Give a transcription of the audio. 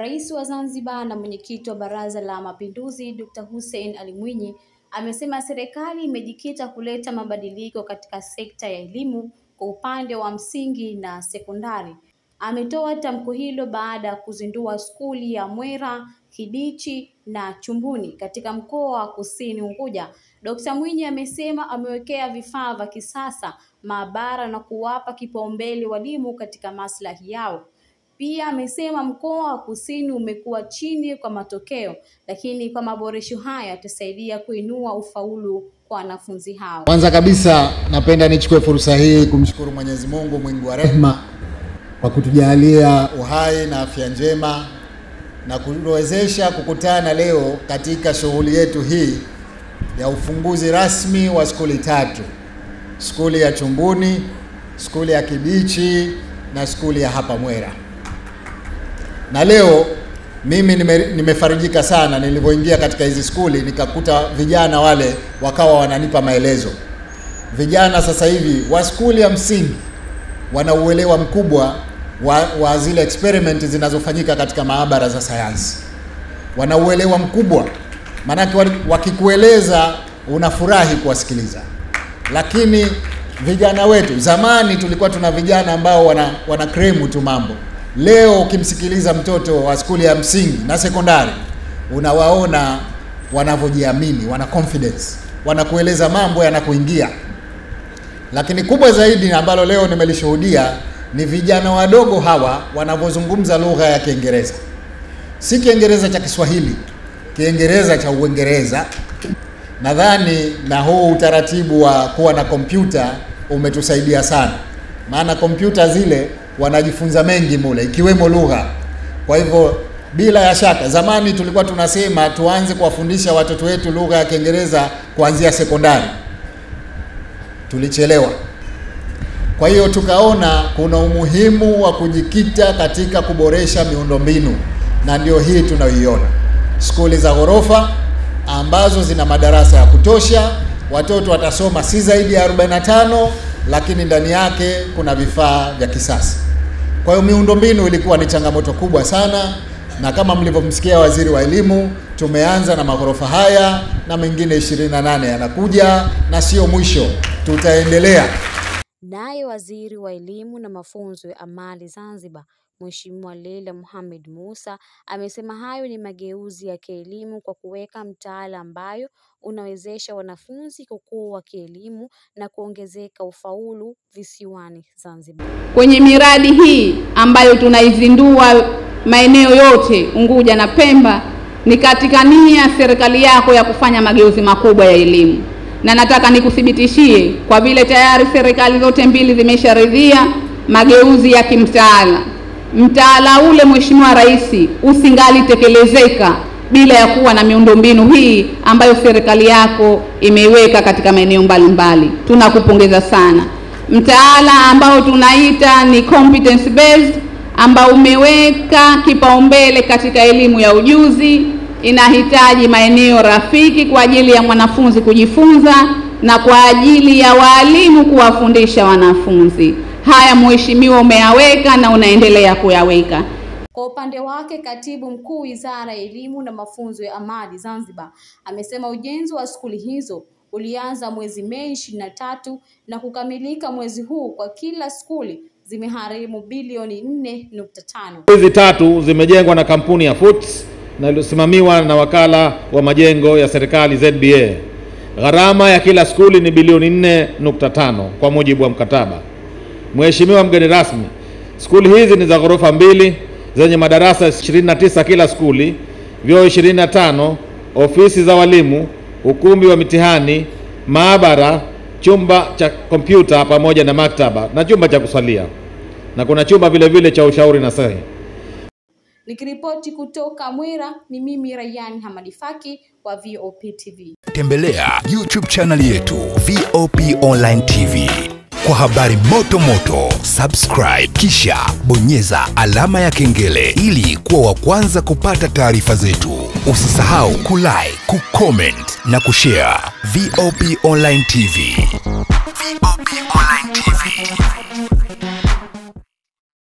Rais wa Zanzibar na mwenyekiti wa Baraza la Mapinduzi Dr. Hussein Ali Mwinyi amesema serikali imejikita kuleta mabadiliko katika sekta ya elimu kwa upande wa msingi na sekondari. Ametoa tamko hilo baada ya kuzindua skuli ya Mwera, Kidichi na Chumbuni katika mkoa wa Kusini Unguja. Dr. Mwinyi amesema amewekea vifaa vya kisasa, maabara na kuwapa kipaumbele walimu katika maslahi yao. Pia amesema mkoa wa Kusini umekuwa chini kwa matokeo, lakini kwa maboresho haya yatasaidia kuinua ufaulu kwa wanafunzi hao. Kwanza kabisa napenda nichukue fursa hii kumshukuru Mwenyezi Mungu mwingi wa rehema kwa kutujalia uhai na afya njema na kutuwezesha kukutana leo katika shughuli yetu hii ya ufunguzi rasmi wa skuli tatu: skuli ya Chumbuni, skuli ya Kidichi na skuli ya hapa Mwera. Na leo mimi nimefarijika sana nilipoingia katika hizi skuli, nikakuta vijana wale wakawa wananipa maelezo. Vijana sasa hivi wa skuli ya msingi wana uelewa mkubwa wa zile experiment zinazofanyika katika maabara za sayansi. Wana uelewa mkubwa, manake wakikueleza unafurahi kuwasikiliza. Lakini vijana wetu, zamani tulikuwa tuna vijana ambao wana kremu tu mambo. Leo ukimsikiliza mtoto wa skuli ya msingi na sekondari, unawaona wanavyojiamini, wana confidence, wanakueleza mambo yanakuingia. Lakini kubwa zaidi ambalo leo nimelishuhudia ni vijana wadogo hawa wanavyozungumza lugha ya Kiingereza. Si Kiingereza cha Kiswahili, Kiingereza cha Uingereza. Nadhani na huu utaratibu wa kuwa na kompyuta umetusaidia sana. Maana kompyuta zile wanajifunza mengi mule, ikiwemo lugha. Kwa hivyo bila ya shaka, zamani tulikuwa tunasema tuanze kuwafundisha watoto wetu lugha ya Kiingereza kuanzia sekondari. Tulichelewa. Kwa hiyo tukaona kuna umuhimu wa kujikita katika kuboresha miundombinu, na ndio hii tunaiona. Skuli za ghorofa ambazo zina madarasa ya kutosha, watoto watasoma si zaidi ya 45, lakini ndani yake kuna vifaa vya kisasa. Kwa hiyo miundombinu ilikuwa ni changamoto kubwa sana, na kama mlivyomsikia waziri wa elimu, tumeanza na maghorofa haya na mengine 28 yanakuja na sio mwisho, tutaendelea. Naye waziri wa elimu na mafunzo ya amali Zanzibar, Mheshimiwa Leila Mohamed Musa, amesema hayo ni mageuzi ya kielimu kwa kuweka mtaala ambayo unawezesha wanafunzi kukua kielimu na kuongezeka ufaulu visiwani Zanzibar. Kwenye miradi hii ambayo tunaizindua maeneo yote Unguja na Pemba, ni katika nia serikali yako ya kufanya mageuzi makubwa ya elimu. Na nataka nikuthibitishie kwa vile tayari serikali zote mbili zimesharidhia mageuzi ya kimtaala. Mtaala ule Mheshimiwa Rais usingalitekelezeka bila ya kuwa na miundombinu hii ambayo serikali yako imeiweka katika maeneo mbalimbali. Tunakupongeza sana. Mtaala ambao tunaita ni competence based, ambao umeweka kipaumbele katika elimu ya ujuzi, inahitaji maeneo rafiki kwa ajili ya mwanafunzi kujifunza na kwa ajili ya walimu kuwafundisha wanafunzi. Haya mheshimiwa umeyaweka na unaendelea kuyaweka. Kwa upande wake, Katibu Mkuu Wizara ya Elimu na Mafunzo ya Amali Zanzibar amesema ujenzi wa skuli hizo ulianza mwezi Mei 23 na kukamilika mwezi huu. Kwa kila skuli zimegharimu bilioni 4.5. Hizi tatu zimejengwa na kampuni ya Foots na iliyosimamiwa na wakala wa majengo ya serikali ZBA. Gharama ya kila skuli ni bilioni 4.5 kwa mujibu wa mkataba. Mheshimiwa mgeni rasmi, skuli hizi ni za ghorofa 2 zenye madarasa 29 kila skuli, vyoo 25, ofisi za walimu, ukumbi wa mitihani, maabara, chumba cha kompyuta pamoja na maktaba na chumba cha kuswalia. Na kuna chumba vile vile cha ushauri na sahi. Nikiripoti kutoka Mwera, ni mimi Rayyan Hamadi Faki wa VOP TV. Tembelea YouTube channel yetu VOP Online TV kwa habari moto moto. Subscribe kisha bonyeza alama ya kengele ili kuwa wa kwanza kupata taarifa zetu. Usisahau kulike, kucomment na kushare. VOP Online TV. VOP Online.